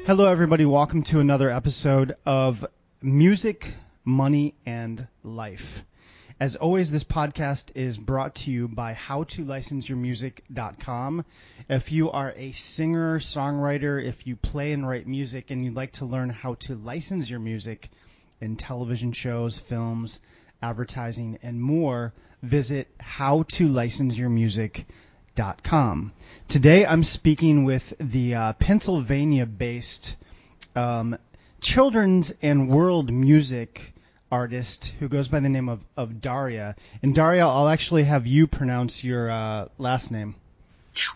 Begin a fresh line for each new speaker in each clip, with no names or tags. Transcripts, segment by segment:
Hello, everybody. Welcome to another episode of Music, Money, and Life. As always, this podcast is brought to you by howtolicenseyourmusic.com. If you are a singer, songwriter, if you play and write music, and you'd like to learn how to license your music in television shows, films, advertising, and more, visit howtolicenseyourmusic.com. Today I'm speaking with the Pennsylvania-based children's and world music artist who goes by the name of Daria. And Daria, I'll actually have you pronounce your last name.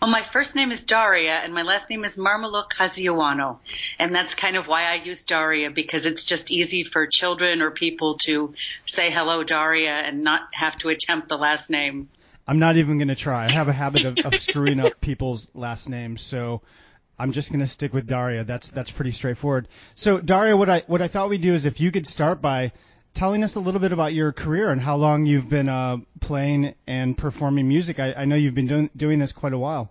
Well, my first name is Daria, and my last name is Marmaluk Kaziawano. And that's kind of why I use Daria, because it's just easy for children or people to say hello, Daria, and not have to attempt the last name.
I'm not even going to try. I have a habit of screwing up people's last names, so I'm just going to stick with Daria. That's pretty straightforward. So, Daria, what I thought we'd do is if you could start by telling us a little bit about your career and how long you've been playing and performing music. I know you've been doing this quite a while.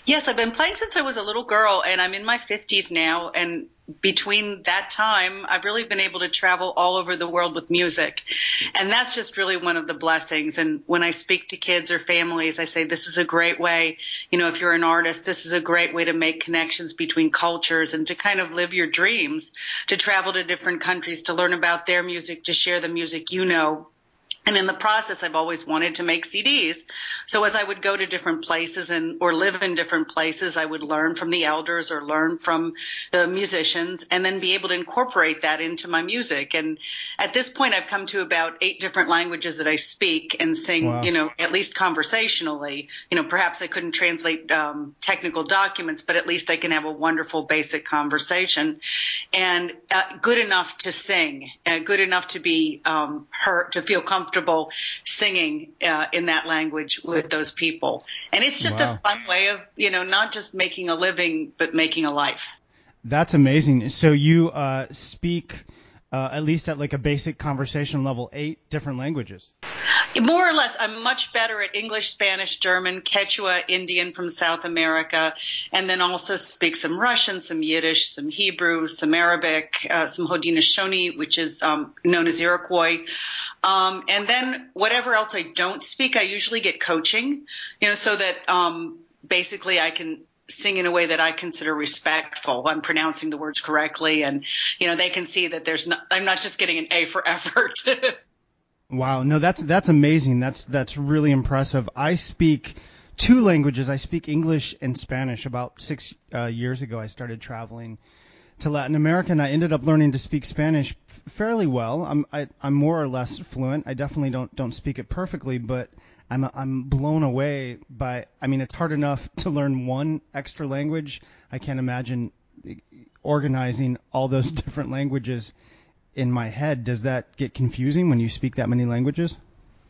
Yes, I've been playing since I was a little girl, and I'm in my 50s now. And between that time, I've really been able to travel all over the world with music. And that's just really one of the blessings. And when I speak to kids or families, I say this is a great way, if you're an artist, this is a great way to make connections between cultures and to kind of live your dreams, to travel to different countries, to learn about their music, to share the music you know. And in the process, I've always wanted to make CDs. So as I would go to different places or live in different places, I would learn from the elders or learn from the musicians and then be able to incorporate that into my music. And at this point, I've come to about 8 different languages that I speak and sing,
Wow.
At least conversationally. Perhaps I couldn't translate technical documents, but at least I can have a wonderful basic conversation and good enough to sing, good enough to be heard, to feel comfortable singing in that language with those people. And it's just
Wow.
a fun way of, not just making a living, but making a life.
That's amazing. So you speak, at least at like a basic conversation level, 8 different languages.
More or less, I'm much better at English, Spanish, German, Quechua, Indian from South America, and then also speak some Russian, some Yiddish, some Hebrew, some Arabic, some Haudenosaunee, which is known as Iroquois. And then whatever else I don't speak, I usually get coaching, so that basically I can sing in a way that I consider respectful. I'm pronouncing the words correctly, and they can see that I'm not just getting an A for effort.
Wow, no, that's amazing. That's really impressive. I speak 2 languages. I speak English and Spanish. About 6 years ago, I started traveling to Latin America, and I ended up learning to speak Spanish fairly well. I'm more or less fluent. I definitely don't speak it perfectly, but I'm blown away by. I mean, it's hard enough to learn one extra language. I can't imagine organizing all those different languages in my head. Does that get confusing when you speak that many languages?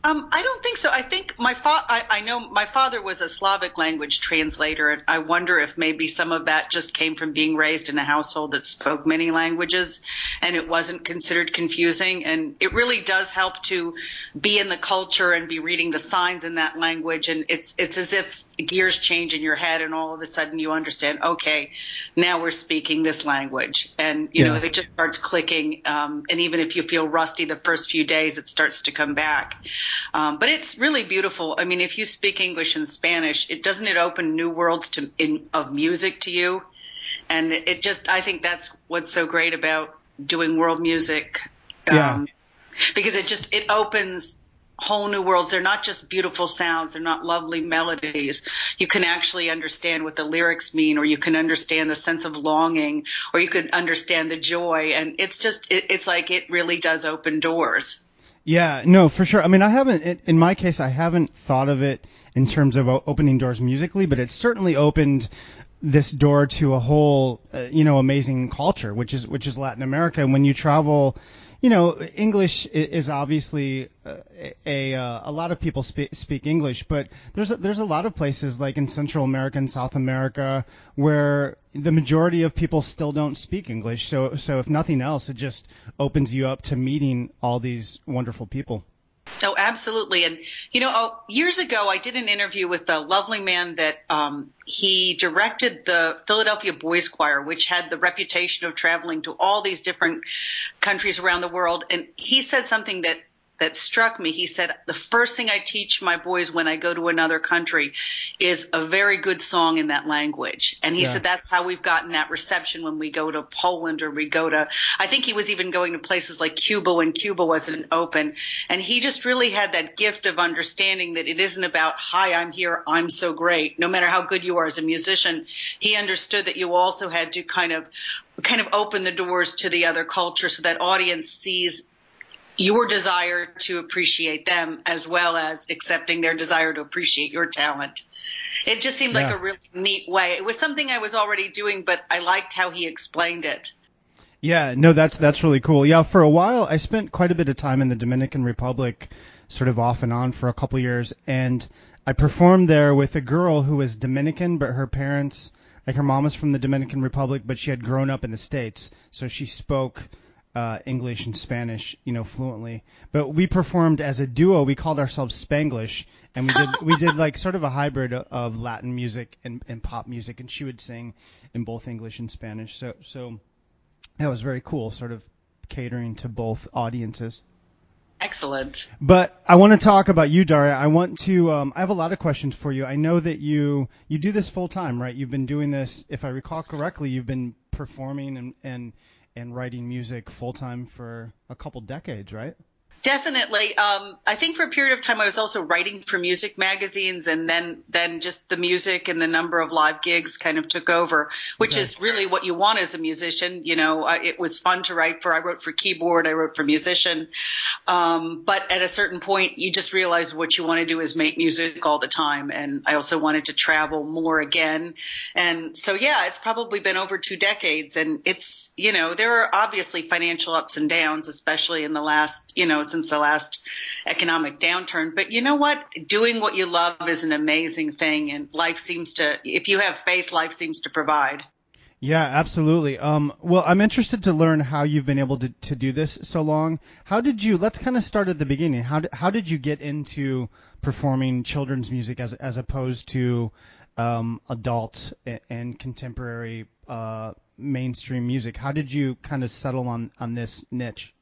I don't think so. I think I know my father was a Slavic language translator, and I wonder if maybe some of that just came from being raised in a household that spoke many languages, and it wasn't considered confusing. And it really does help to be in the culture and be reading the signs in that language. And it's as if gears change in your head, and all of a sudden you understand, okay, now we're speaking this language. And, it just starts clicking. And even if you feel rusty the first few days, it starts to come back. But it's really beautiful. I mean, if you speak English and Spanish, doesn't it open new worlds of music to you? And I think that's what's so great about doing world music. Because it opens whole new worlds. They're not just beautiful sounds. They're not lovely melodies. You can actually understand what the lyrics mean, or you can understand the sense of longing, or you could understand the joy. And it's like it really does open doors.
Yeah, no, for sure. I mean, in my case, I haven't thought of it in terms of opening doors musically, but it's certainly opened this door to a whole, amazing culture, which is Latin America. And when you travel, English is obviously a lot of people speak English, but there's a lot of places like in Central America and South America where the majority of people still don't speak English. So if nothing else, it just opens you up to meeting all these wonderful people.
Oh, absolutely. And, years ago, I did an interview with a lovely man that he directed the Philadelphia Boys Choir, which had the reputation of traveling to all these different countries around the world. And he said something that struck me. He said, the first thing I teach my boys when I go to another country is a very good song in that language. And he said, that's how we've gotten that reception when we go to Poland or we go to, I think he was even going to places like Cuba when Cuba wasn't open. And he just really had that gift of understanding that it isn't about, hi, I'm here, I'm so great. No matter how good you are as a musician, he understood that you also had to kind of open the doors to the other culture so that audience sees your desire to appreciate them as well as accepting their desire to appreciate your talent. It just seemed like a really neat way. It was something I was already doing, but I liked how he explained it.
Yeah, no, that's really cool. Yeah, for a while I spent quite a bit of time in the Dominican Republic, sort of off and on for a couple of years, and I performed there with a girl who was Dominican, but her parents, like her mom was from the Dominican Republic, but she had grown up in the States, so she spoke English and Spanish, fluently. But we performed as a duo. We called ourselves Spanglish, and we did like sort of a hybrid of Latin music and pop music. And she would sing in both English and Spanish. So that was very cool, sort of catering to both audiences.
Excellent.
But I want to talk about you, Daria. I want to. I have a lot of questions for you. I know that you do this full time, right? You've been doing this, if I recall correctly, you've been performing and writing music full-time for a couple decades, right?
Definitely. I think for a period of time I was also writing for music magazines, and then just the music and the number of live gigs kind of took over, which is really what you want as a musician. It was fun to write for. I wrote for Keyboard, I wrote for Musician. But at a certain point, you just realize what you want to do is make music all the time. And I also wanted to travel more again. And so, it's probably been over 2 decades. And it's, there are obviously financial ups and downs, especially in the last, since the last economic downturn. But you know what? Doing what you love is an amazing thing. And if you have faith, life seems to provide.
Yeah, absolutely. Well, I'm interested to learn how you've been able to do this so long. Let's kind of start at the beginning. How did you get into performing children's music as opposed to adult and contemporary mainstream music? How did you kind of settle on this niche?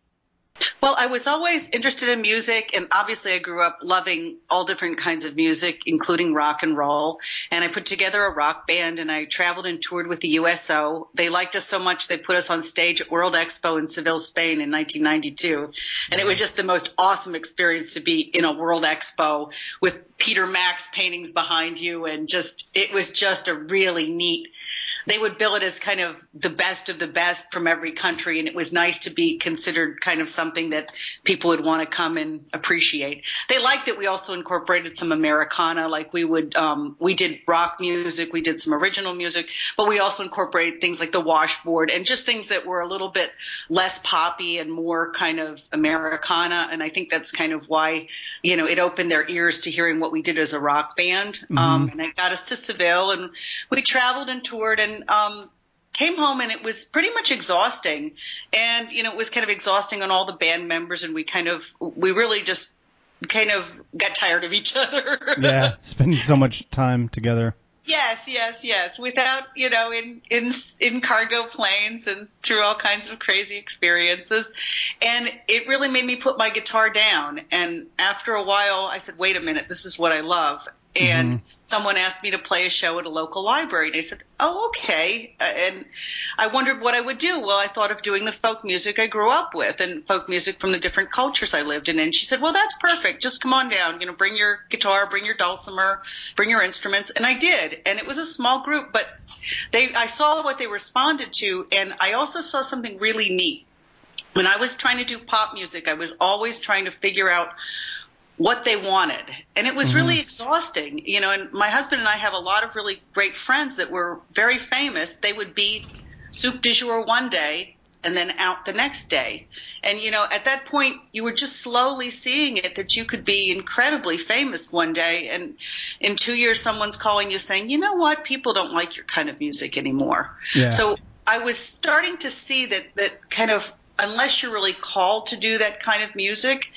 Well, I was always interested in music, and obviously I grew up loving all different kinds of music, including rock and roll. And I put together a rock band, and I traveled and toured with the USO. They liked us so much they put us on stage at World Expo in Seville, Spain in 1992. And it was just the most awesome experience to be in a World Expo with Peter Max paintings behind you, and it was just a really neat. They would bill it as kind of the best from every country, and it was nice to be considered kind of something that people would want to come and appreciate. They liked that we also incorporated some Americana, like we did rock music, we did some original music, but we also incorporated things like the washboard and just things that were a little bit less poppy and more kind of Americana. And I think that's kind of why, it opened their ears to hearing what we did as a rock band. And it got us to Seville, and we traveled and toured and came home, and it was pretty much exhausting. And, it was kind of exhausting on all the band members, and we really just kind of got tired of each other.
Yeah, spending so much time together.
Yes. Without, in cargo planes and through all kinds of crazy experiences. And it really made me put my guitar down. And after a while, I said, wait a minute, this is what I love. And someone asked me to play a show at a local library. And I said, oh, okay. And I wondered what I would do. Well, I thought of doing the folk music I grew up with and folk music from the different cultures I lived in. And she said, well, that's perfect. Just come on down. Bring your guitar, bring your dulcimer, bring your instruments. And I did. And it was a small group, but I saw what they responded to. And I also saw something really neat. When I was trying to do pop music, I was always trying to figure out what they wanted. And it was really exhausting, and my husband and I have a lot of really great friends that were very famous. They would be soup du jour one day and then out the next day. And, at that point, you were just slowly seeing it that you could be incredibly famous one day. And in 2 years, someone's calling you saying, you know what, people don't like your kind of music anymore. Yeah. So I was starting to see that kind of, unless you're really called to do that kind of music,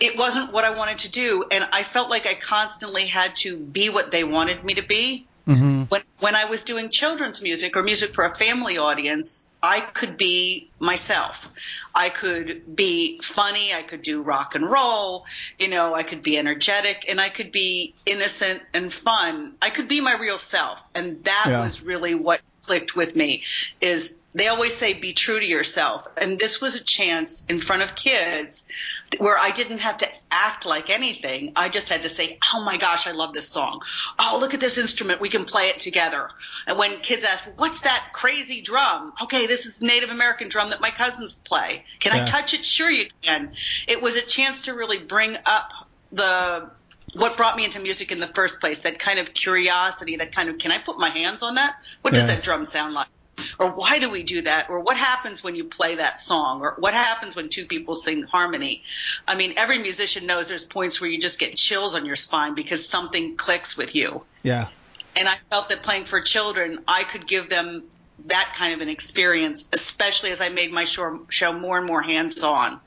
it wasn't what I wanted to do. And I felt like I constantly had to be what they wanted me to be.
Mm-hmm.
When I was doing children's music or music for a family audience, I could be myself. I could be funny. I could do rock and roll. I could be energetic, and I could be innocent and fun. I could be my real self. And that was really what clicked with me. Is they always say, be true to yourself. And this was a chance in front of kids where I didn't have to act like anything. I just had to say, oh my gosh, I love this song. Oh, look at this instrument. We can play it together. And when kids ask, what's that crazy drum? Okay, this is Native American drum that my cousins play. Can I touch it? Sure you can. It was a chance to really bring up what brought me into music in the first place, that kind of curiosity, that kind of, can I put my hands on that? What does that drum sound like? Or why do we do that? Or what happens when you play that song? Or what happens when two people sing harmony? I mean, every musician knows there's points where you just get chills on your spine because something clicks with you.
Yeah.
And I felt that playing for children, I could give them that kind of an experience, especially as I made my show more and more hands-on.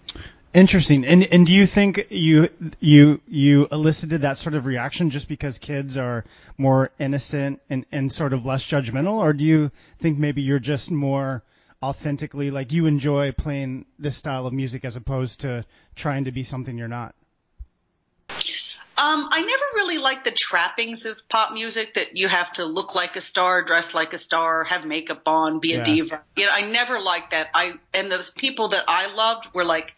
Interesting. And do you think you elicited that sort of reaction just because kids are more innocent and sort of less judgmental, or do you think maybe you're just more authentically, like, you enjoy playing this style of music as opposed to trying to be something you're not?
I never really liked the trappings of pop music, that you have to look like a star, dress like a star, have makeup on, be a diva. I never liked that. And those people that I loved were like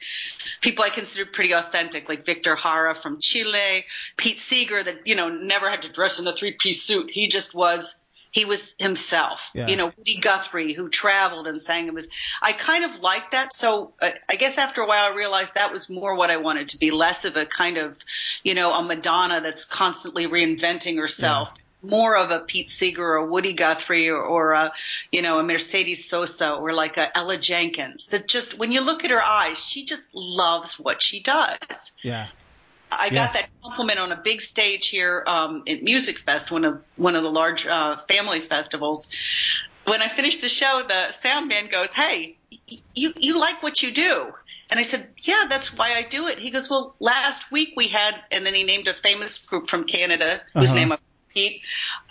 people I considered pretty authentic, like Victor Jara from Chile, Pete Seeger, that, never had to dress in a 3-piece suit. He was himself. Woody Guthrie, who traveled and sang. I kind of liked that. So I guess after a while I realized that was more what I wanted to be, less of a kind of, a Madonna that's constantly reinventing herself. Yeah. More of a Pete Seeger or a Woody Guthrie or a Mercedes Sosa or like a Ella Jenkins, that just, when you look at her eyes, she just loves what she does.
Yeah.
I got that compliment on a big stage here at Music Fest, one of the large family festivals. When I finished the show, the sound man goes, "Hey, you like what you do?" And I said, "Yeah, that's why I do it." He goes, "Well, last week we had," and then he named a famous group from Canada whose name I Pete.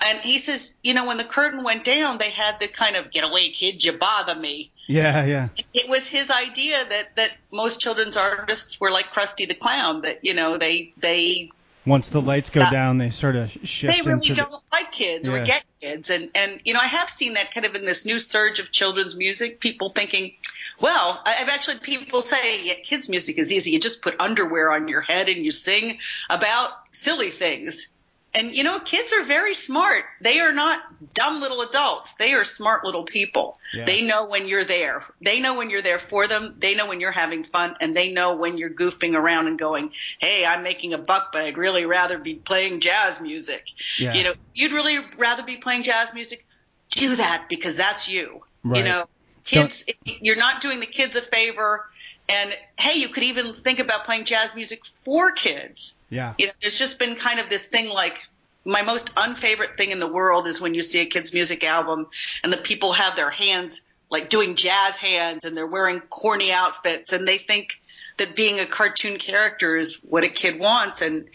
And he says, when the curtain went down, they had the kind of, "Get away, kid, you bother me."
Yeah.
It was his idea that most children's artists were like Krusty the Clown, that, they
once the lights go down, they sort of shift.
They really don't like kids or get kids. And I have seen that kind of in this new surge of children's music, people thinking, well, I've actually people say, kids' music is easy. You just put underwear on your head and you sing about silly things. And, kids are very smart. They are not dumb little adults. They are smart little people. Yeah. They know when you're there. They know when you're there for them. They know when you're having fun. And they know when you're goofing around and going, "Hey, I'm making a buck, but I'd really rather be playing jazz music."
Yeah.
You'd really rather be playing jazz music. Do that, because that's you.
Right.
Kids, you're not doing the kids a favor. And, hey, you could even think about playing jazz music for kids.
Yeah.
There's just been kind of this thing, like, my most unfavorite thing in the world is when you see a kid's music album and the people have their hands like doing jazz hands and they're wearing corny outfits and they think that being a cartoon character is what a kid wants. And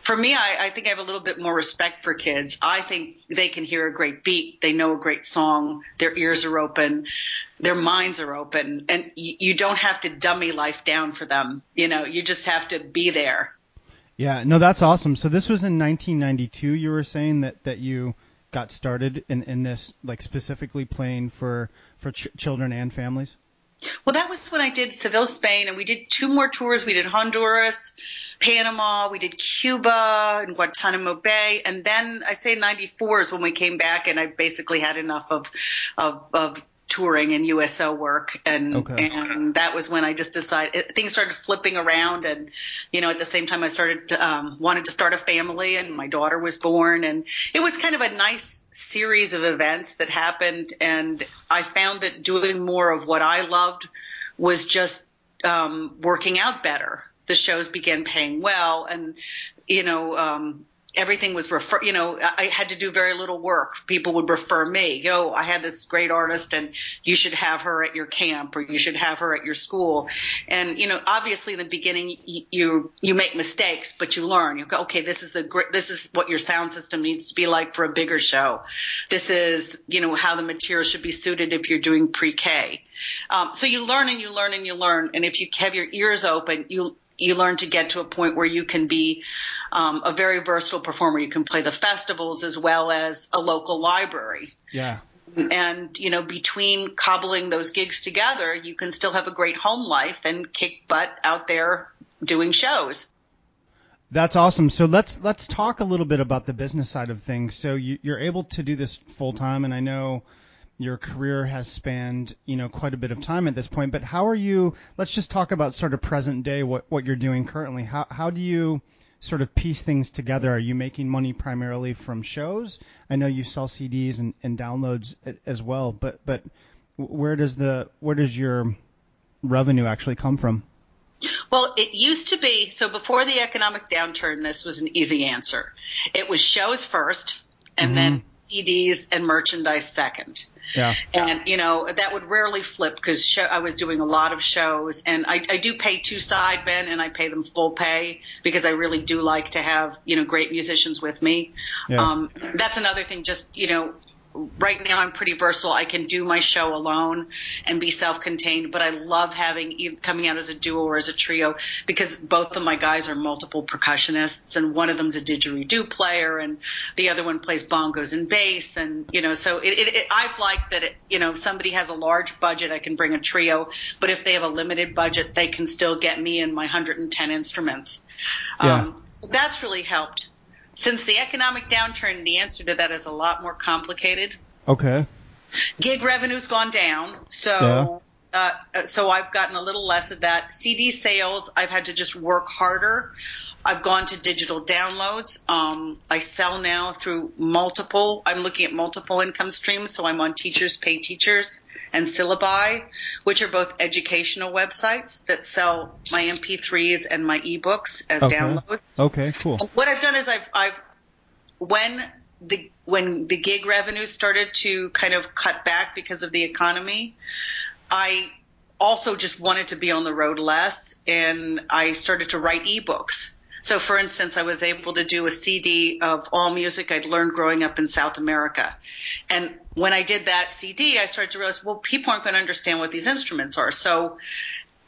for me, I think I have a little bit more respect for kids. I think they can hear a great beat. They know a great song. Their ears are open. Their minds are open. And you don't have to dummy life down for them. You just have to be there.
Yeah, no, that's awesome. So this was in 1992, you were saying that you got started in this, like, specifically playing for children and families?
Well, that was when I did Seville, Spain, and we did 2 more tours. We did Honduras, Panama, we did Cuba and Guantanamo Bay, and then I say 94 is when we came back, and I basically had enough of touring and USO work, and that was when I just decided things started flipping around, and at the same time I started wanted to start a family, and my daughter was born, and it was kind of a nice series of events that happened, and I found that doing more of what I loved was just working out better. The shows began paying well, and everything was I had to do very little work. People would refer me. I had this great artist and you should have her at your camp or you should have her at your school. And, obviously in the beginning you make mistakes, but you learn. You go, okay, this is what your sound system needs to be like for a bigger show. This is, how the material should be suited if you're doing pre-K. So you learn and you learn and you learn. And if you have your ears open, you learn to get to a point where you can be a very versatile performer. You can play the festivals as well as a local library.
Yeah.
And, between cobbling those gigs together, you can still have a great home life and kick butt out there doing shows.
That's awesome. So let's talk a little bit about the business side of things. So you're able to do this full time, and I know your career has spanned, quite a bit of time at this point, but how are you, let's just talk about sort of present day, what you're doing currently. How do you sort of piece things together? Are you making money primarily from shows? I know you sell CDs and downloads as well, but where does your revenue actually come from?
Well, it used to be, so before the economic downturn, this was an easy answer. It was shows first and then CDs and merchandise second.
Yeah.
And, that would rarely flip because I was doing a lot of shows, and I do pay 2 sidemen and I pay them full pay because I really do like to have, great musicians with me.
Yeah.
That's another thing, just, right now I'm pretty versatile. I can do my show alone and be self-contained, but I love coming out as a duo or as a trio because both of my guys are multiple percussionists, and one of them's a didgeridoo player and the other one plays bongos and bass. And, so I've liked that, somebody has a large budget, I can bring a trio, but if they have a limited budget, they can still get me and my 110 instruments.
Yeah.
So that's really helped. Since the economic downturn, the answer to that is a lot more complicated.
Okay.
Gig revenue's gone down, so I've gotten a little less of that. CD sales, I've had to just work harder. I've gone to digital downloads. I sell now through I'm looking at multiple income streams, so I'm on Teachers Pay Teachers and Syllabi, which are both educational websites that sell my MP3s and my ebooks as downloads.
Okay, cool.
And what I've done is when the gig revenue started to kind of cut back because of the economy, I also just wanted to be on the road less, and I started to write ebooks. So, for instance, I was able to do a CD of all music I'd learned growing up in South America. And when I did that CD, I started to realize, well, people aren't going to understand what these instruments are. So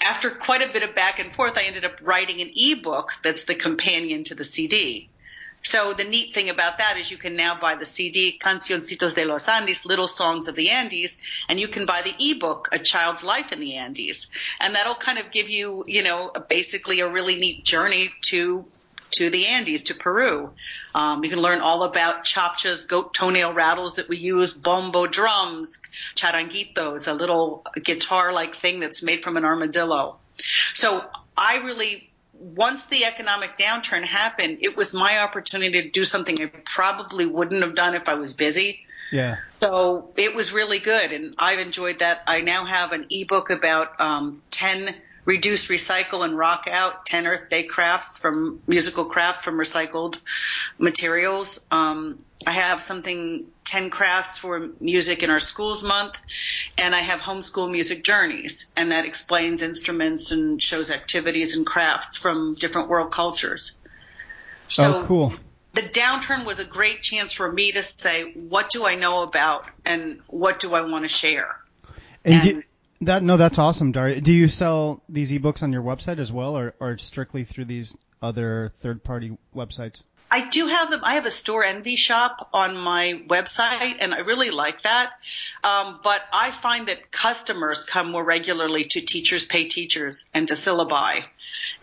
after quite a bit of back and forth, I ended up writing an ebook that's the companion to the CD. So the neat thing about that is you can now buy the CD, Cancioncitos de los Andes, Little Songs of the Andes, and you can buy the ebook, A Child's Life in the Andes. And that'll kind of give you, basically a really neat journey to the Andes, to Peru. You can learn all about chapchas, goat toenail rattles that we use, bombo drums, charanguitos, a little guitar-like thing that's made from an armadillo. So once the economic downturn happened, it was my opportunity to do something I probably wouldn't have done if I was busy.
Yeah.
So it was really good, and I've enjoyed that. I now have an ebook about 10 reduce, recycle, and rock out 10 Earth Day crafts from musical craft from recycled materials. I have 10 crafts for music in our schools month, and I have homeschool music journeys, and that explains instruments and shows activities and crafts from different world cultures. So
cool.
The downturn was a great chance for me to say, what do I know about and what do I want to share?
That's awesome, Daria. Do you sell these ebooks on your website as well, or strictly through these other third-party websites?
I do have them. I have a Store Envy shop on my website, and I really like that. But I find that customers come more regularly to Teachers Pay Teachers and to Syllabi.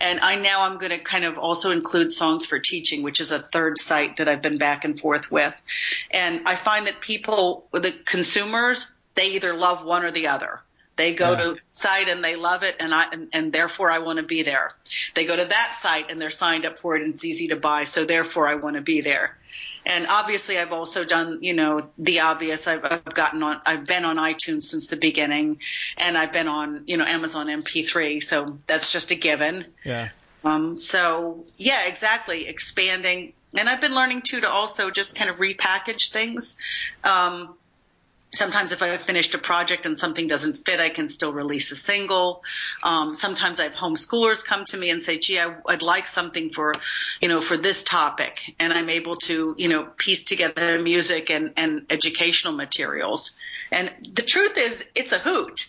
And I'm going to kind of also include Songs for Teaching, which is a third site that I've been back and forth with. And I find that the consumers, they either love one or the other. They go to the site and they love it, and therefore I want to be there. They go to that site and they're signed up for it and it's easy to buy, so therefore I want to be there. And obviously I've also done, the obvious. I've been on iTunes since the beginning, and I've been on, Amazon MP3, so that's just a given.
Yeah.
So yeah, exactly. Expanding. And I've been learning too to also just kind of repackage things. Sometimes if I've finished a project and something doesn't fit, I can still release a single. Sometimes I have homeschoolers come to me and say, gee, I'd like something for this topic. And I'm able to, piece together music and educational materials. And the truth is, it's a hoot.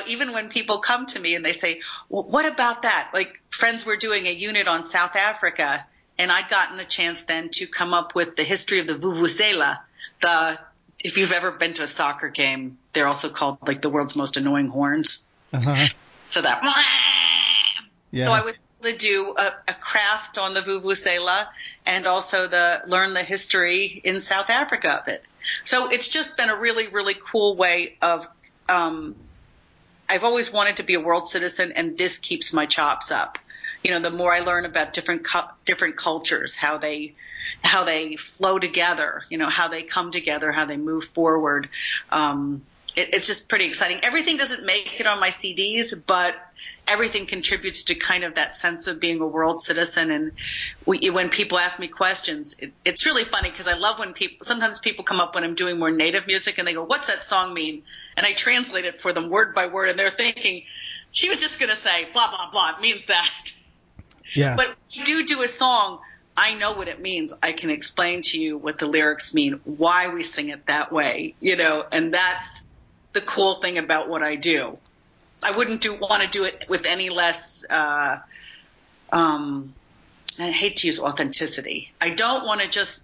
Even when people come to me and they say, well, what about that? Like friends were doing a unit on South Africa, and I'd gotten a chance then to come up with the history of the vuvuzela. If you've ever been to a soccer game, they're also called like the world's most annoying horns.
Uh-huh.
So that.
Yeah.
So I was able to do a craft on the vuvuzela and also learn the history in South Africa of it. So it's just been a really, really cool way of. I've always wanted to be a world citizen, and this keeps my chops up. The more I learn about different cultures, how they flow together, how they come together, how they move forward. It's just pretty exciting. Everything doesn't make it on my CDs, but everything contributes to kind of that sense of being a world citizen. And when people ask me questions, it's really funny because I love when sometimes people come up when I'm doing more native music and they go, what's that song mean? And I translate it for them word by word, and they're thinking, she was just going to say blah, blah, blah. It means that.
Yeah.
But when you do a song, I know what it means. I can explain to you what the lyrics mean, why we sing it that way, and that's the cool thing about what I do. I wouldn't want to do it with any less, I hate to use authenticity. I don't want to just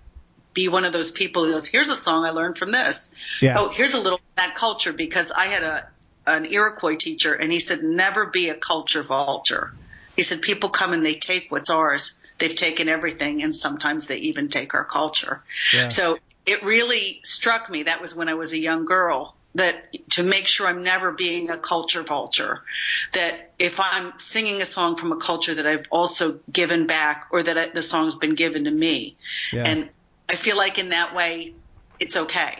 be one of those people who goes, here's a song I learned from this.
Yeah.
Oh, here's a little of that culture, because I had an Iroquois teacher, and he said, never be a culture vulture. He said, people come and they take what's ours. They've taken everything, and sometimes they even take our culture.
Yeah.
So it really struck me, that was when I was a young girl, that to make sure I'm never being a culture vulture, that if I'm singing a song from a culture that I've also given back, or that the song's been given to me.
Yeah.
And I feel like in that way it's okay,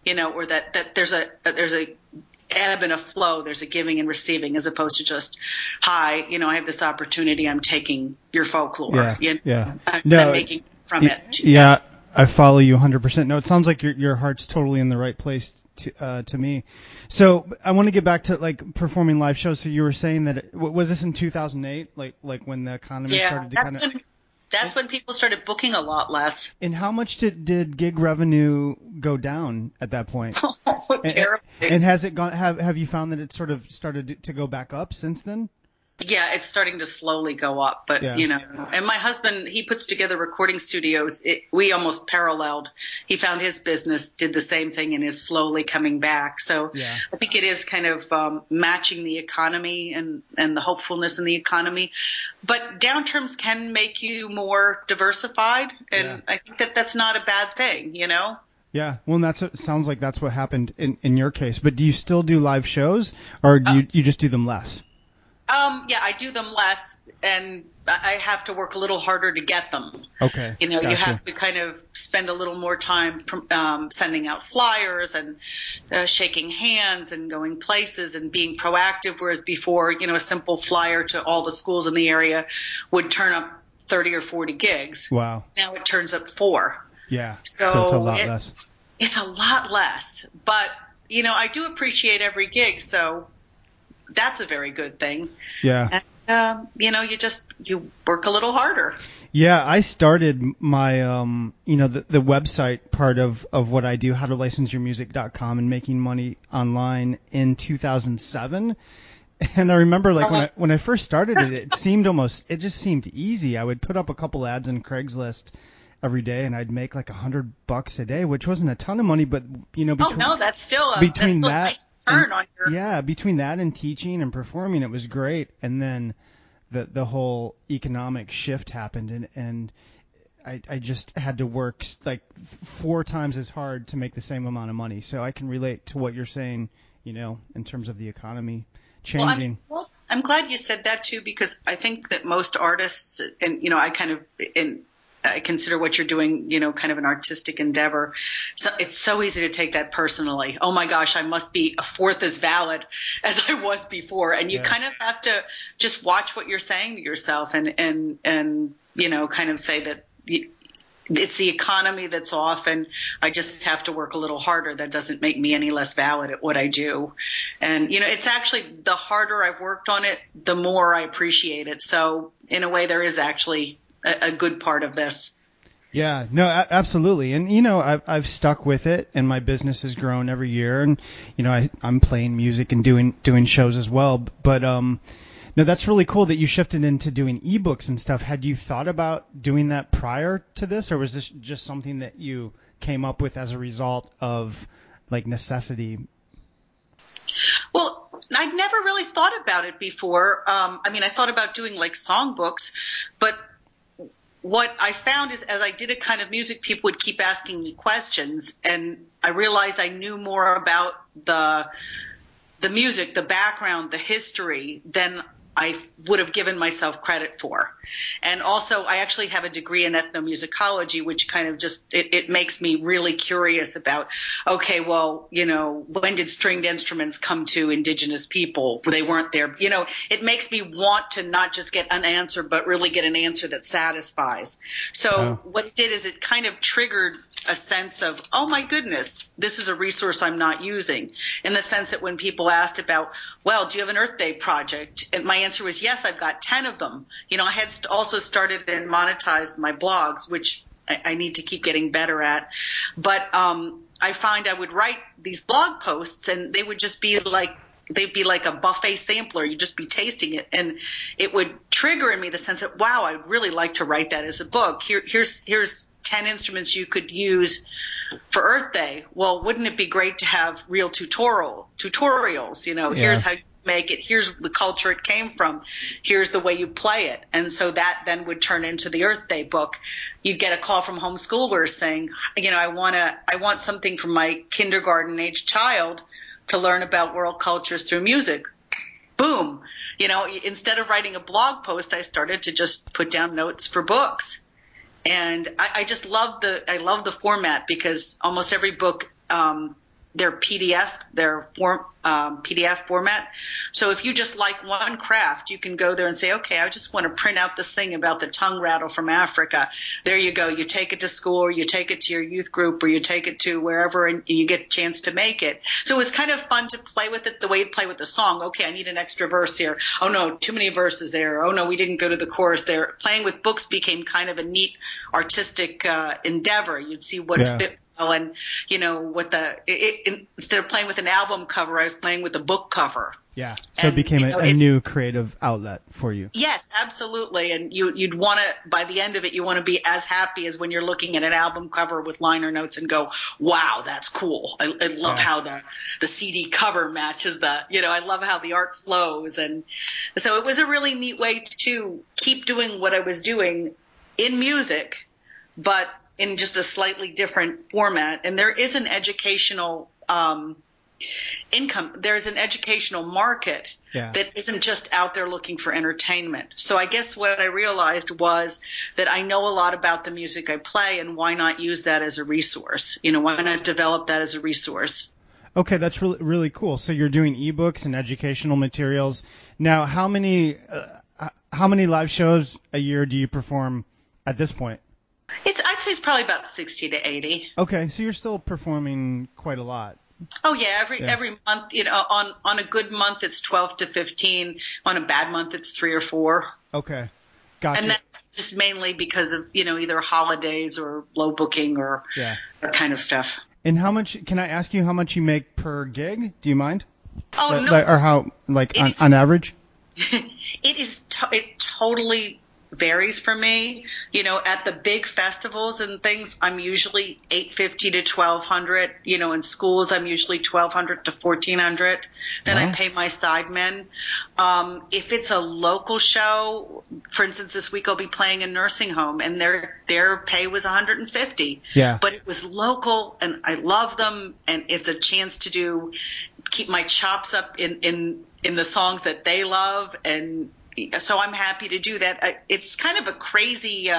or that there's a ebb and a flow, there's a giving and receiving, as opposed to just, hi, I have this opportunity, I'm taking your folklore.
Yeah.
I'm
No,
making from it.
Yeah, I follow you 100%. No, it sounds like your heart's totally in the right place to me. So I want to get back to like performing live shows. So you were saying that was this in 2008, like when the economy started to kind of.
That's when people started booking a lot less.
And how much did gig revenue go down at that point?
Oh, terribly.
And has it gone? Have you found that it sort of started to go back up since then?
Yeah, it's starting to slowly go up, but and my husband, he puts together recording studios. We almost paralleled. He found his business, did the same thing, and is slowly coming back. So
yeah. I
think it is kind of matching the economy and the hopefulness in the economy. But downturns can make you more diversified, and I think that's not a bad thing,
Yeah, well, sounds like that's what happened in your case. But do you still do live shows, or do you just do them less?
Yeah, I do them less, and I have to work a little harder to get them.
Okay.
You have to kind of spend a little more time sending out flyers and shaking hands and going places and being proactive, whereas before, a simple flyer to all the schools in the area would turn up 30 or 40 gigs.
Wow.
Now it turns up 4.
Yeah, so it's a lot less.
It's a lot less, but, I do appreciate every gig, so that's a very good thing.
Yeah.
And, you work a little harder.
Yeah, I started my, the website part of what I do, howtolicenseyourmusic.com, and making money online in 2007. And I remember when I first started it just seemed easy. I would put up a couple ads on Craigslist every day, and I'd make like $100 a day, which wasn't a ton of money, but
that's still a nice return on your.
Yeah, between that and teaching and performing, it was great. And then the whole economic shift happened, and I just had to work like 4 times as hard to make the same amount of money. So I can relate to what you're saying, in terms of the economy changing.
Well, I'm glad you said that too, because I think that most artists, and I consider what you're doing, kind of an artistic endeavor. So it's so easy to take that personally. Oh my gosh, I must be a fourth as valid as I was before. And you kind of have to just watch what you're saying to yourself and kind of say that it's the economy that's off, and I just have to work a little harder. That doesn't make me any less valid at what I do. And, it's actually the harder I've worked on it, the more I appreciate it. So in a way, there is actually a good part of this.
Yeah, no, absolutely. And, I've stuck with it, and my business has grown every year. And, I'm playing music and doing shows as well. But, no, that's really cool that you shifted into doing ebooks and stuff. Had you thought about doing that prior to this, or was this just something that you came up with as a result of like necessity?
Well, I'd never really thought about it before. I thought about doing like songbooks, but what I found is as I did a kind of music, people would keep asking me questions, and I realized I knew more about the music, the background, the history than I would have given myself credit for. And also, I actually have a degree in ethnomusicology, which kind of just, it makes me really curious about, okay, well, when did stringed instruments come to indigenous people? They weren't there. It makes me want to not just get an answer, but really get an answer that satisfies. So what it did is it kind of triggered a sense of, oh my goodness, this is a resource I'm not using, in the sense that when people asked about, well, do you have an Earth Day project? And my answer was yes, I've got 10 of them. I had also started and monetized my blogs, which I need to keep getting better at. But I find I would write these blog posts, and they would just be like, they'd be like a buffet sampler. You'd just be tasting it, and it would trigger in me the sense that, wow, I'd really like to write that as a book. Here's 10 instruments you could use for Earth Day. Well, wouldn't it be great to have real tutorials? Here's how you make it. Here's the culture it came from. Here's the way you play it. And so that then would turn into the Earth Day book. You'd get a call from homeschoolers saying, I want something from my kindergarten age child to learn about world cultures through music. Boom. Instead of writing a blog post, I started to just put down notes for books. And I just love the format, because almost every book, they're PDF format. So if you just like one craft, you can go there and say, okay, I just want to print out this thing about the tongue rattle from Africa. There you go. You take it to school, or you take it to your youth group, or you take it to wherever, and you get a chance to make it. So it was kind of fun to play with it the way you play with the song. Okay, I need an extra verse here. Oh no, too many verses there. Oh no, we didn't go to the chorus there. Playing with books became kind of a neat artistic endeavor. You'd see what fit. And instead of playing with an album cover, I was playing with a book cover.
Yeah. So it became a new creative outlet for you.
Yes, absolutely. And you'd want to, by the end of it, you want to be as happy as when you're looking at an album cover with liner notes and go, wow, that's cool. I love how the CD cover matches I love how the art flows. And so it was a really neat way to keep doing what I was doing in music, but in just a slightly different format. And there is an educational income. There's an educational market that isn't just out there looking for entertainment. So I guess what I realized was that I know a lot about the music I play, and why not use that as a resource? Why not develop that as a resource?
Okay, that's really, really cool. So you're doing ebooks and educational materials. Now, how many live shows a year do you perform at this point?
I'd say it's probably about 60 to 80.
Okay, so you're still performing quite a lot.
Oh yeah, every month, on a good month it's 12 to 15. On a bad month it's 3 or 4.
Okay. Gotcha.
And that's just mainly because of, either holidays or low booking or that kind of stuff.
And can I ask you how much you make per gig? Do you mind?
Oh, no.
Or how, on average?
It totally varies for me. At the big festivals and things, I'm usually $850 to $1,200. In schools, I'm usually $1,200 to $1,400. Then I pay my sidemen. If it's a local show, for instance, this week I'll be playing a nursing home, and their pay was $150. Yeah. But it was local, and I love them, and it's a chance to keep my chops up in the songs that they love, and so I'm happy to do that. It's kind of a crazy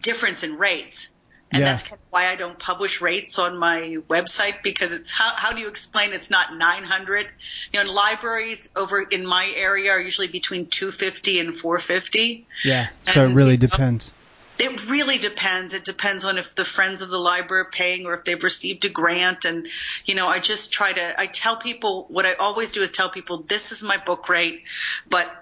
difference in rates, And
Yeah.
that's kind of why I don't publish rates on my website, because it's how do you explain it's not 900? You know, libraries over in my area are usually between 250 and 450.
Yeah. So
And,
it really
you know,
depends.
It really depends. It depends on if the friends of the library are paying or if they've received a grant. And, you know, I tell people, what I always do is tell people, this is my book rate, but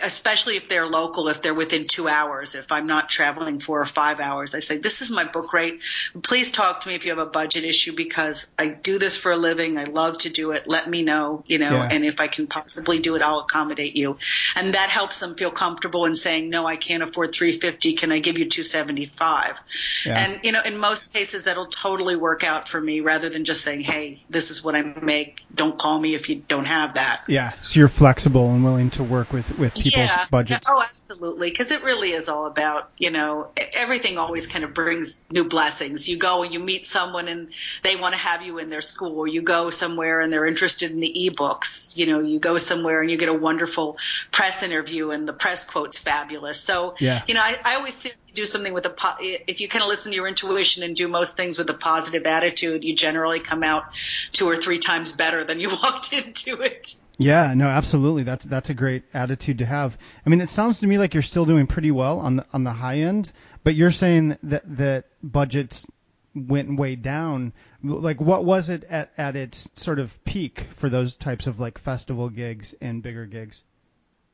especially if they're local, if they're within 2 hours, if I'm not traveling 4 or 5 hours, I say, this is my book rate. Please talk to me if you have a budget issue, because I do this for a living. I love to do it. Let me know, you know,
Yeah.
and if I can possibly do it, I'll accommodate you. And that helps them feel comfortable in saying, no, I can't afford $350. Can I give you $275?
Yeah.
And, you know, in most cases, that'll totally work out for me, rather than just saying, hey, this is what I make. Don't call me if you don't have that.
Yeah. So you're flexible and willing to work with people's budgets.
Oh, absolutely. Because it really is all about, you know, everything always kind of brings new blessings. You go and you meet someone and they want to have you in their school, or you go somewhere and they're interested in the ebooks. You know, you go somewhere and you get a wonderful press interview and the press quote's fabulous. So,
Yeah.
you know, I always feel you do something with if you kind of listen to your intuition and do most things with a positive attitude, you generally come out 2 or 3 times better than you walked into it.
Yeah, no, absolutely. That's a great attitude to have. I mean, it sounds to me like you're still doing pretty well on the high end, but you're saying that budgets went way down. Like, what was it at its sort of peak for those types of like festival gigs and bigger gigs?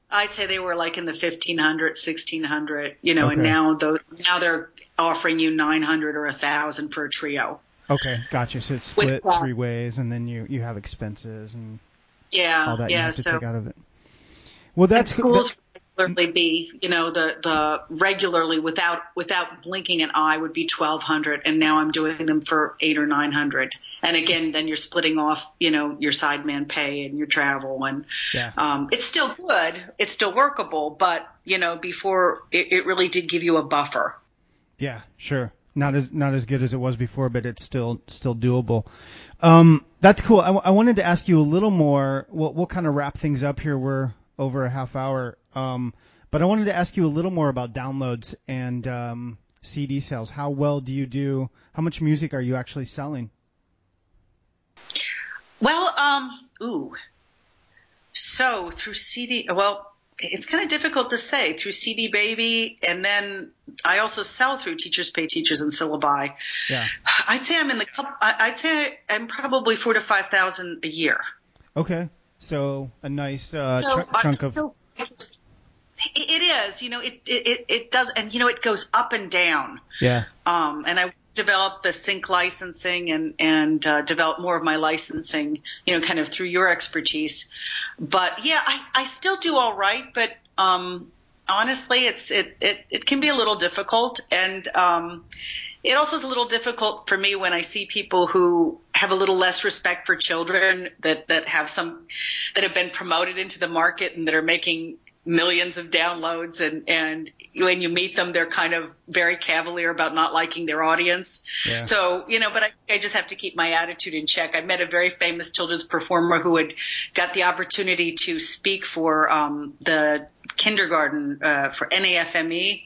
I'd say they were like in the 1,500, 1,600, you know,
Okay.
and now they're offering you 900 or 1,000 for a trio.
Okay, gotcha. So it's split
With,
3 ways, and then you have expenses and
Yeah,
all that you
yeah.
have to
So
take out of it. Well, that's
schools regularly be, you know, the regularly without blinking an eye would be 1,200, and now I'm doing them for 800 or 900. And again, then you're splitting off, you know, your sideman pay and your travel, and
yeah.
it's still good, it's still workable, but you know, before it really did give you a buffer.
Yeah, sure. Not as good as it was before, but it's still doable. That's cool. I wanted to ask you a little more. We'll kind of wrap things up here. We're over a half hour. But I wanted to ask you a little more about downloads and CD sales. How well do you do? How much music are you actually selling?
Well, so through CD, well, it's kind of difficult to say, through CD Baby, and then I also sell through Teachers Pay Teachers and Syllabi.
Yeah.
I'd say I'm probably 4,000 to 5,000 a year.
Okay. So a nice
chunk
of.
It is, you know, it does, and you know, it goes up and down.
Yeah.
And I developed the sync licensing and developed more of my licensing, you know, kind of through your expertise. But yeah, I still do all right, but honestly, it can be a little difficult, and it also is a little difficult for me when I see people who have a little less respect for children that have been promoted into the market and that are making millions of downloads, and when you meet them, they're kind of very cavalier about not liking their audience.
Yeah.
So, you know, but I just have to keep my attitude in check. I met a very famous children's performer who had got the opportunity to speak for the kindergarten for NAFME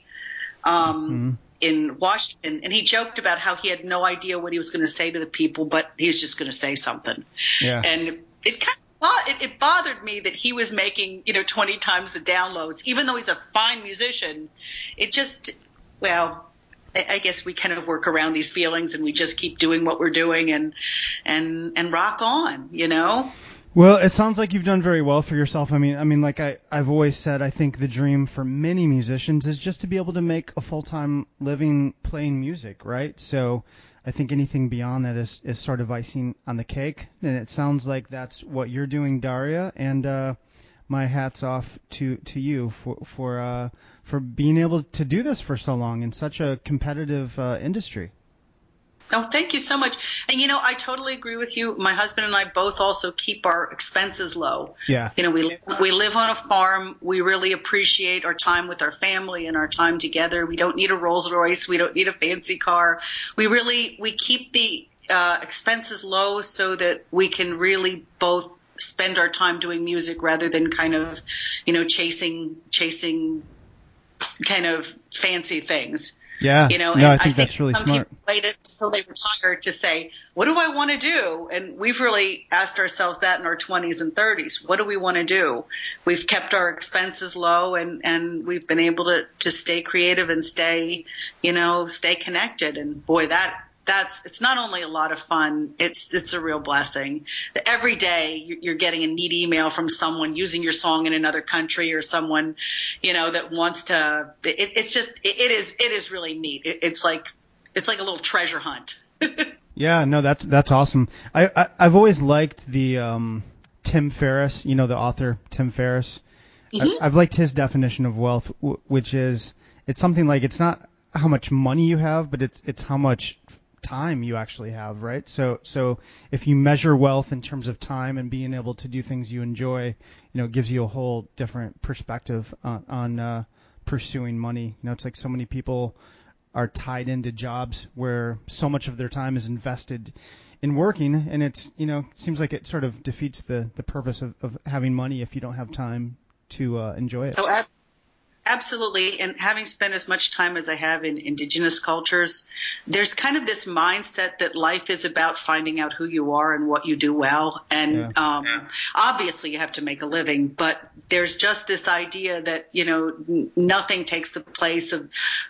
in Washington, and he joked about how he had no idea what he was going to say to the people, but he was just going to say something.
Yeah.
And it bothered me that he was making, you know, 20 times the downloads, even though he's a fine musician. It just, well, I guess we kind of work around these feelings, and we just keep doing what we're doing and rock on, you know?
Well, it sounds like you've done very well for yourself. I mean, like I've always said, I think the dream for many musicians is just to be able to make a full-time living playing music, right? So I think anything beyond that is sort of icing on the cake, and it sounds like that's what you're doing, Daria. And my hat's off to you for being able to do this for so long in such a competitive industry.
Oh, thank you so much. And, you know, I totally agree with you. My husband and I both also keep our expenses low.
Yeah.
You know, we live on a farm. We really appreciate our time with our family and our time together. We don't need a Rolls Royce. We don't need a fancy car. We keep the expenses low so that we can really both spend our time doing music rather than kind of, you know, chasing kind of fancy things.
Yeah.
No,
and
I
think that's really
some
smart.
people wait until they retire to say, what do I want to do? And we've really asked ourselves that in our 20s and 30s. What do we want to do? We've kept our expenses low, and we've been able to stay creative and stay connected. And boy, it's not only a lot of fun, it's a real blessing. Every day you're getting a neat email from someone using your song in another country, or someone, that wants to, it is really neat. It's like a little treasure hunt.
Yeah, no, that's awesome. I've always liked the Tim Ferriss, the author Tim Ferriss.
Mm-hmm.
I've liked his definition of wealth, which is, it's something like, it's not how much money you have, but it's how much time you actually have, right? So if you measure wealth in terms of time and being able to do things you enjoy, it gives you a whole different perspective on pursuing money. It's like so many people are tied into jobs where so much of their time is invested in working, and it's seems like it sort of defeats the purpose of having money if you don't have time to enjoy it.
Oh, absolutely. And having spent as much time as I have in indigenous cultures, there's kind of this mindset that life is about finding out who you are and what you do well. And obviously you have to make a living, but there's just this idea that, nothing takes the place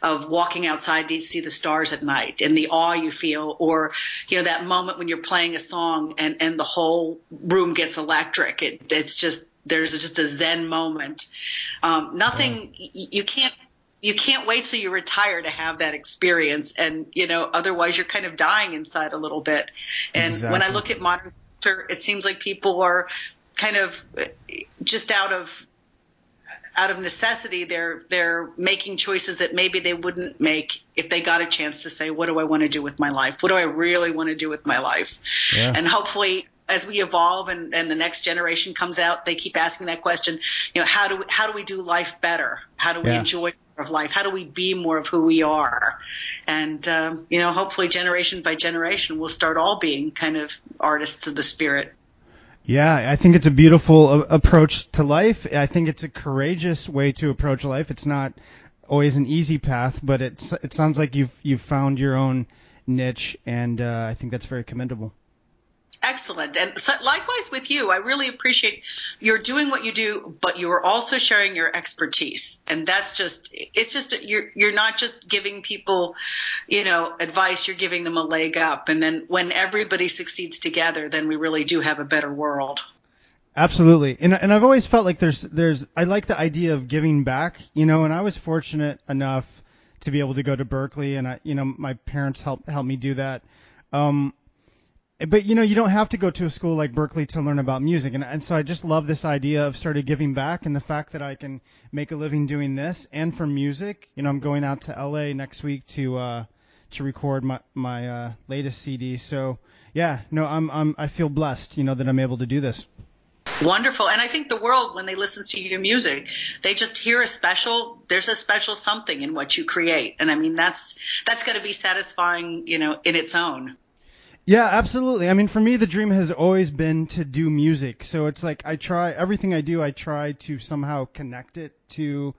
of walking outside to see the stars at night and the awe you feel, or, that moment when you're playing a song and the whole room gets electric. There's just a Zen moment. You can't wait till you retire to have that experience. And, otherwise you're kind of dying inside a little bit. And when I look at modern culture, it seems like people are kind of just out of necessity. They're making choices that maybe they wouldn't make if they got a chance to say, what do I want to do with my life? What do I really want to do with my life? Yeah. And hopefully as we evolve and the next generation comes out, they keep asking that question, how do we do life better? How do we enjoy more of life? How do we be more of who we are? And, hopefully generation by generation, we'll start all being kind of artists of the spirit.
Yeah, I think it's a beautiful approach to life. I think it's a courageous way to approach life. It's not always an easy path, but it sounds like you've found your own niche, and I think that's very commendable.
Excellent. And so likewise with you, I really appreciate you're doing what you do, but you are also sharing your expertise. And you're not just giving people, advice, you're giving them a leg up. And then when everybody succeeds together, then we really do have a better world.
Absolutely. And I've always felt like I like the idea of giving back, and I was fortunate enough to be able to go to Berkeley, and my parents helped me do that. But, you don't have to go to a school like Berkeley to learn about music. And so I just love this idea of sort of giving back, and the fact that I can make a living doing this and for music. I'm going out to LA next week to record my latest CD. So, I feel blessed, that I'm able to do this.
Wonderful. And I think the world, when they listen to your music, they just hear there's a special something in what you create. And I mean, that's going to be satisfying, in its own.
Yeah, absolutely. I mean, for me, the dream has always been to do music. So it's like everything I do, I try to somehow connect it to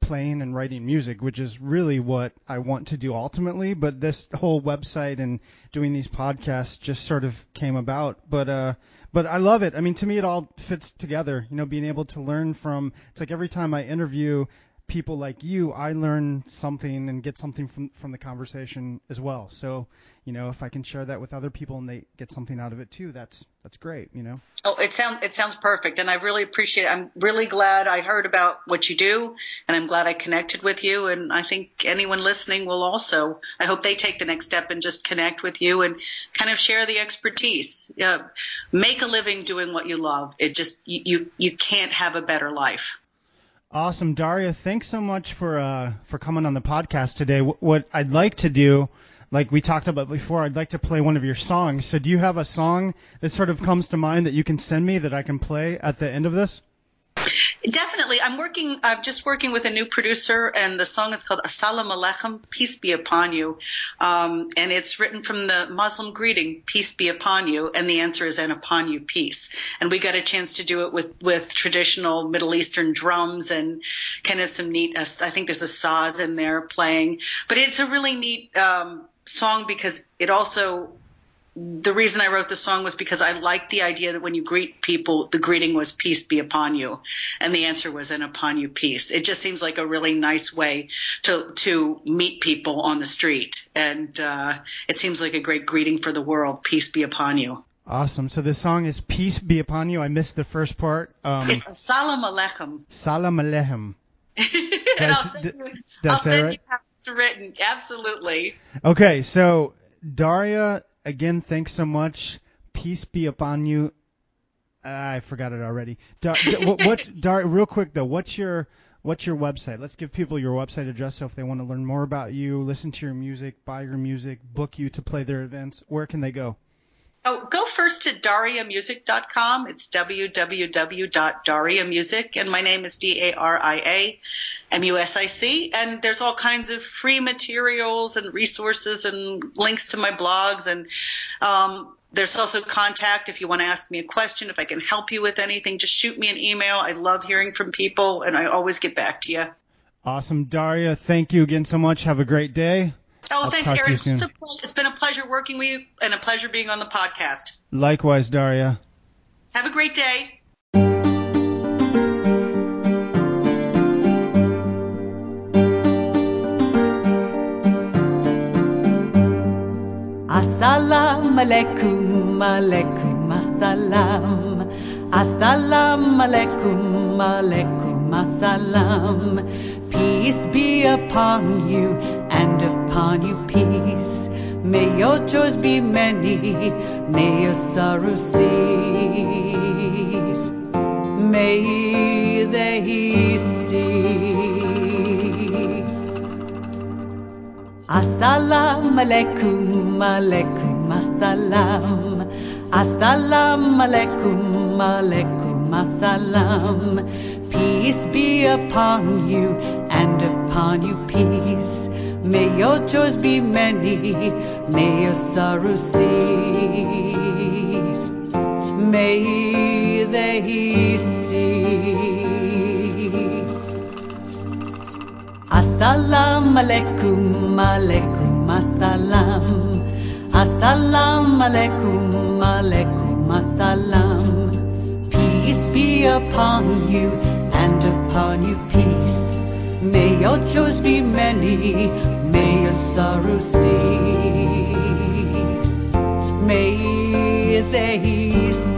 playing and writing music, which is really what I want to do ultimately. But this whole website and doing these podcasts just sort of came about. But I love it. I mean, to me, it all fits together, being able to learn it's like every time I interview people like you, I learn something and get something from the conversation as well. So, if I can share that with other people and they get something out of it too, that's great,
Oh, it sounds perfect. And I really appreciate it. I'm really glad I heard about what you do, and I'm glad I connected with you. And I think anyone listening will also, I hope they take the next step and just connect with you and kind of share the expertise. Make a living doing what you love. It just, you can't have a better life.
Awesome. Daria, thanks so much for coming on the podcast today. What I'd like to do, like we talked about before, I'd like to play one of your songs. So do you have a song that sort of comes to mind that you can send me that I can play at the end of this?
Definitely. I'm just working with a new producer, and the song is called Assalam Alaikum, Peace Be Upon You. And it's written from the Muslim greeting, Peace Be Upon You. And the answer is, and upon you, peace. And we got a chance to do it with traditional Middle Eastern drums and kind of some neat, I think there's a saz in there playing. But it's a really neat song because it also, the reason I wrote the song was because I liked the idea that when you greet people, the greeting was peace be upon you. And the answer was, and upon you, peace. It just seems like a really nice way to meet people on the street. And it seems like a great greeting for the world. Peace be upon you.
Awesome. So this song is Peace Be Upon You. I missed the first part.
It's Assalam Alaikum.
Salam Aleichem.
And I'll send you how it's written. Absolutely.
Okay, so Daria, again, thanks so much. Peace be upon you. I forgot it already. Real quick though, what's your website? Let's give people your website address so if they want to learn more about you, listen to your music, buy your music, book you to play their events, where can they go?
Oh, go first to dariamusic.com. It's www.dariamusic, and my name is DARIAMUSIC, and there's all kinds of free materials and resources and links to my blogs, and there's also contact if you want to ask me a question, if I can help you with anything, just shoot me an email. I love hearing from people, and I always get back to you.
Awesome. Daria, thank you again so much. Have a great day.
Oh, thanks, Eric. It's been a pleasure working with you and a pleasure being on the podcast.
Likewise, Daria.
Have a great day.
Assalam alaikum, alaikum assalam. Assalam alaikum, alaikum assalam. Peace be upon you and upon you peace. May your joys be many, may your sorrows cease. May they cease. Assalam alaikum, alaikum assalam. Assalam alaikum, alaikum assalam. Peace be upon you and upon you peace. May your joys be many, may your sorrows cease. May they cease. Assalam alaikum, alaikum assalam. Assalam alaikum, alaikum assalam. Peace be upon you and upon you peace. May your joys be many, may your sorrows cease. May they cease.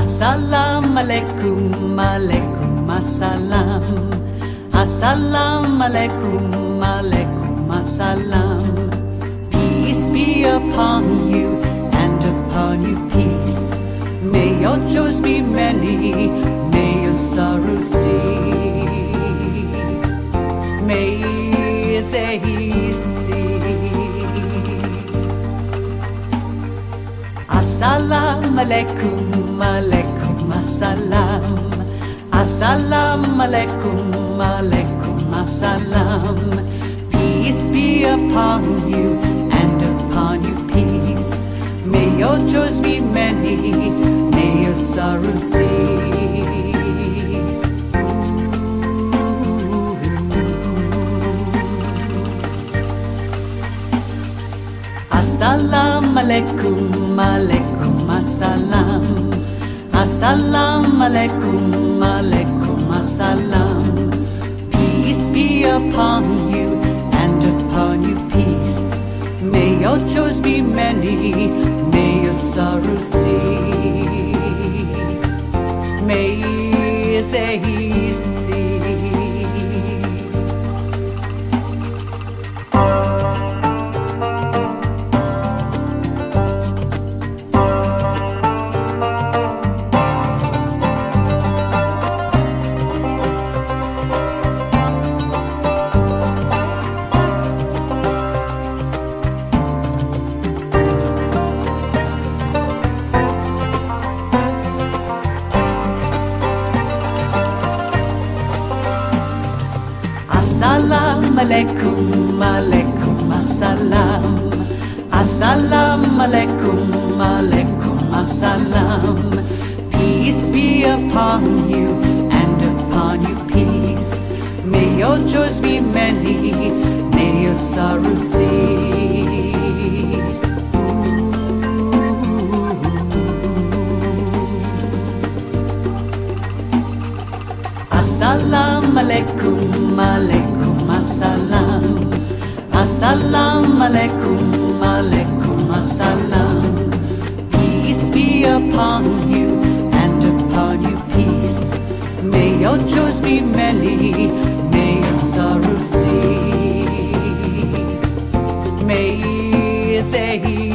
Assalam alaikum, alaikum assalam. Assalam alaikum, alaikum assalam. Peace be upon you and upon you peace. May your joys be many, may your sorrows cease. May they cease. Assalam alaikum, alaikum assalam. Assalam alaikum, alaikum assalam. Peace be upon you and upon you peace. May your joys be many, may your sorrows cease. Assalam alaikum, alaikum assalam. Assalam alaikum, alaikum assalam. Peace be upon you and upon you peace. May your joys be many, may your sorrows cease. May they see. Assalam alaikum, alaikum assalam. Assalam alaikum, alaikum assalam. Peace be upon you and upon you peace. May your joys be many, may your sorrows cease. Assalam alaikum, alaikum assalam. Assalam alaikum, alaikum assalam. Peace be upon you and upon you peace. May your joys be many, may your sorrows cease. May they